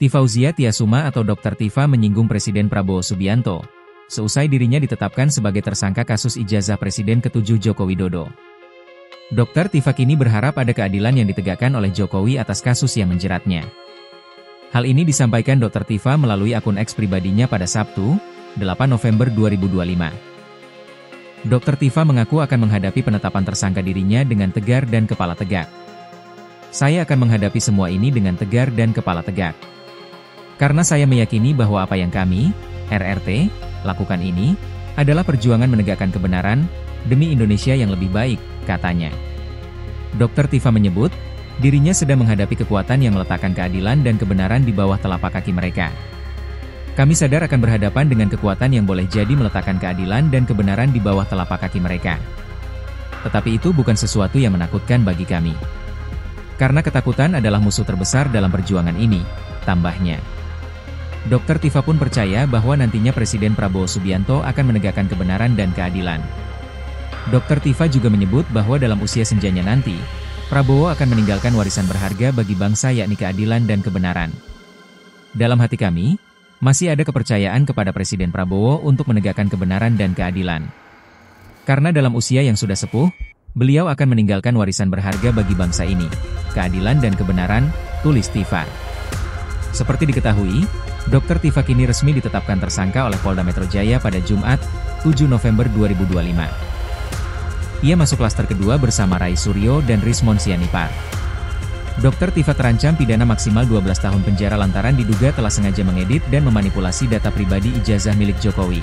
Tifauzia Tiasuma atau Dr. Tifa menyinggung Presiden Prabowo Subianto, seusai dirinya ditetapkan sebagai tersangka kasus ijazah Presiden ke-7 Joko Widodo. Dr. Tifa kini berharap ada keadilan yang ditegakkan oleh Jokowi atas kasus yang menjeratnya. Hal ini disampaikan Dr. Tifa melalui akun X pribadinya pada Sabtu, 8 November 2025. Dr. Tifa mengaku akan menghadapi penetapan tersangka dirinya dengan tegar dan kepala tegak. Saya akan menghadapi semua ini dengan tegar dan kepala tegak. Karena saya meyakini bahwa apa yang kami, RRT, lakukan ini, adalah perjuangan menegakkan kebenaran, demi Indonesia yang lebih baik, katanya. Dr. Tifa menyebut, dirinya sedang menghadapi kekuatan yang meletakkan keadilan dan kebenaran di bawah telapak kaki mereka. Kami sadar akan berhadapan dengan kekuatan yang boleh jadi meletakkan keadilan dan kebenaran di bawah telapak kaki mereka. Tetapi itu bukan sesuatu yang menakutkan bagi kami. Karena ketakutan adalah musuh terbesar dalam perjuangan ini, tambahnya. Dr. Tifa pun percaya bahwa nantinya Presiden Prabowo Subianto akan menegakkan kebenaran dan keadilan. Dr. Tifa juga menyebut bahwa dalam usia senjanya nanti, Prabowo akan meninggalkan warisan berharga bagi bangsa yakni keadilan dan kebenaran. Dalam hati kami, masih ada kepercayaan kepada Presiden Prabowo untuk menegakkan kebenaran dan keadilan. Karena dalam usia yang sudah sepuh, beliau akan meninggalkan warisan berharga bagi bangsa ini, keadilan dan kebenaran, tulis Tifa. Seperti diketahui, Dr. Tifa kini resmi ditetapkan tersangka oleh Polda Metro Jaya pada Jumat, 7 November 2025. Ia masuk klaster kedua bersama Rai Suryo dan Rismon Sianipar. Dr. Tifa terancam pidana maksimal 12 tahun penjara lantaran diduga telah sengaja mengedit dan memanipulasi data pribadi ijazah milik Jokowi.